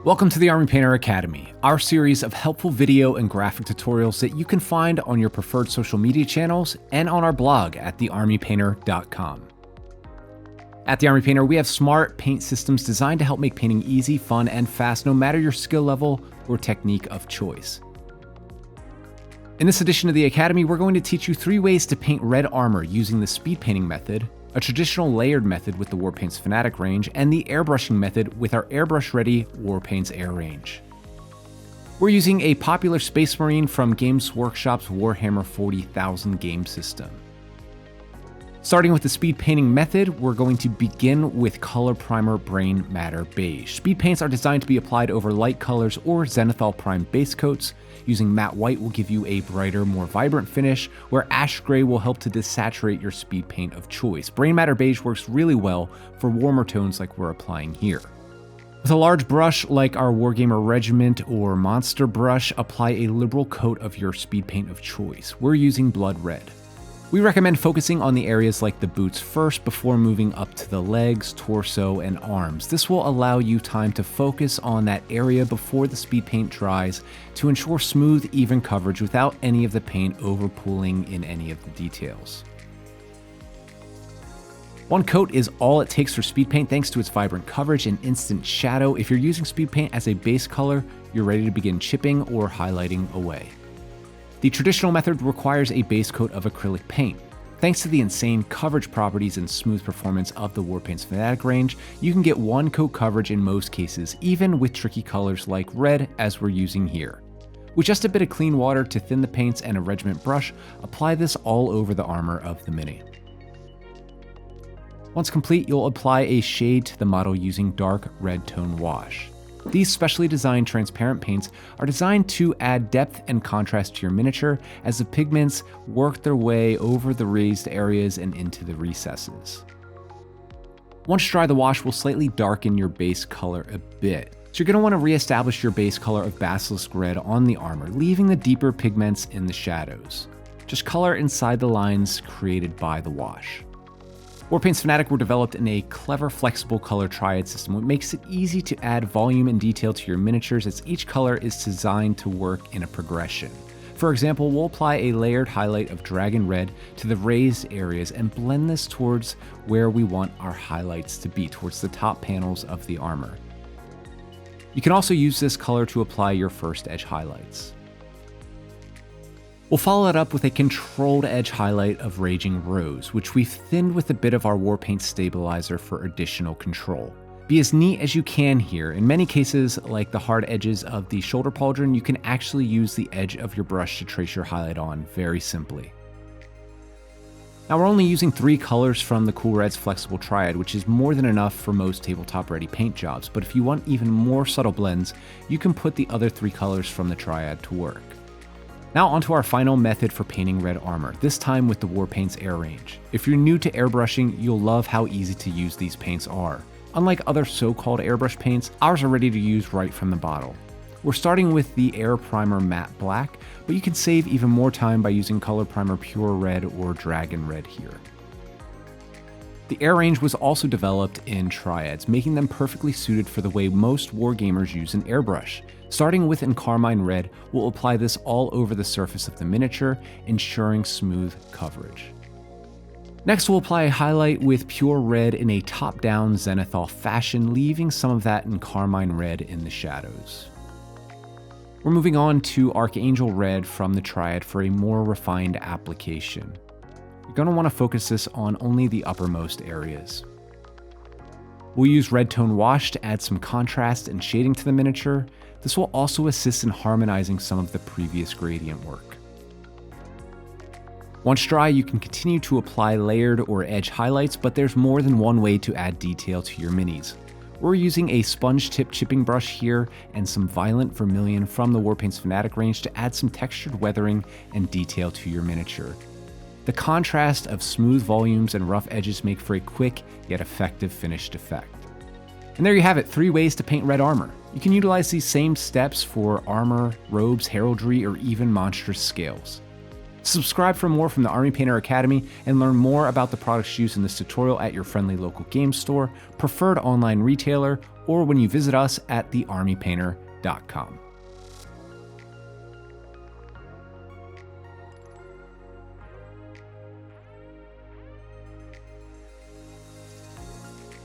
Welcome to the Army Painter Academy, our series of helpful video and graphic tutorials that you can find on your preferred social media channels and on our blog at thearmypainter.com. At the Army Painter, we have smart paint systems designed to help make painting easy, fun, and fast no matter your skill level or technique of choice. In this edition of the Academy, we're going to teach you 3 ways to paint red armor using the speed painting method, a traditional layered method with the Warpaints Fanatic range, and the airbrushing method with our airbrush-ready Warpaints Air range. We're using a popular Space Marine from Games Workshop's Warhammer 40,000 game system. Starting with the speed painting method, we're going to begin with Color Primer Brain Matter Beige. Speed paints are designed to be applied over light colors or zenithal prime base coats. Using matte white will give you a brighter, more vibrant finish, where ash gray will help to desaturate your speed paint of choice. Brain Matter Beige works really well for warmer tones like we're applying here. With a large brush like our Wargamer Regiment or Monster brush, apply a liberal coat of your speed paint of choice. We're using Blood Red. We recommend focusing on the areas like the boots first before moving up to the legs, torso, and arms. This will allow you time to focus on that area before the speed paint dries to ensure smooth, even coverage without any of the paint overpooling in any of the details. One coat is all it takes for speed paint thanks to its vibrant coverage and instant shadow. If you're using speed paint as a base color, you're ready to begin chipping or highlighting away. The traditional method requires a base coat of acrylic paint. Thanks to the insane coverage properties and smooth performance of the Warpaints Fanatic range, you can get 1 coat coverage in most cases, even with tricky colors like red as we're using here. With just a bit of clean water to thin the paints and a regiment brush, apply this all over the armor of the Mini. Once complete, you'll apply a shade to the model using dark red tone wash. These specially designed transparent paints are designed to add depth and contrast to your miniature as the pigments work their way over the raised areas and into the recesses. Once dry, the wash will slightly darken your base color a bit, so you're going to want to re-establish your base color of Basilisk Red on the armor, leaving the deeper pigments in the shadows. Just color inside the lines created by the wash. Warpaints Fanatic were developed in a clever, flexible color triad system, which makes it easy to add volume and detail to your miniatures as each color is designed to work in a progression. For example, we'll apply a layered highlight of Dragon Red to the raised areas and blend this towards where we want our highlights to be, towards the top panels of the armor. You can also use this color to apply your first edge highlights. We'll follow that up with a controlled edge highlight of Raging Rose, which we've thinned with a bit of our Warpaint stabilizer for additional control. Be as neat as you can here. In many cases, like the hard edges of the shoulder pauldron, you can actually use the edge of your brush to trace your highlight on very simply. Now we're only using 3 colors from the Cool Reds Flexible Triad, which is more than enough for most tabletop-ready paint jobs, but if you want even more subtle blends, you can put the other 3 colors from the Triad to work. Now onto our final method for painting red armor, this time with the Warpaints Air range. If you're new to airbrushing, you'll love how easy to use these paints are. Unlike other so-called airbrush paints, ours are ready to use right from the bottle. We're starting with the Air Primer Matte Black, but you can save even more time by using Color Primer Pure Red or Dragon Red here. The Air range was also developed in triads, making them perfectly suited for the way most wargamers use an airbrush. Starting with in Carmine Red, we'll apply this all over the surface of the miniature, ensuring smooth coverage. Next, we'll apply a highlight with Pure Red in a top-down zenithal fashion, leaving some of that in Carmine Red in the shadows. We're moving on to Archangel Red from the Triad for a more refined application. You're going to want to focus this on only the uppermost areas. We'll use red tone wash to add some contrast and shading to the miniature. This will also assist in harmonizing some of the previous gradient work. Once dry, you can continue to apply layered or edge highlights, but there's more than one way to add detail to your minis. We're using a sponge tip chipping brush here and some Violent Vermilion from the Warpaints Fanatic range to add some textured weathering and detail to your miniature. The contrast of smooth volumes and rough edges make for a quick yet effective finished effect. And there you have it, 3 ways to paint red armor. You can utilize these same steps for armor, robes, heraldry, or even monstrous scales. Subscribe for more from the Army Painter Academy and learn more about the products used in this tutorial at your friendly local game store, preferred online retailer, or when you visit us at thearmypainter.com.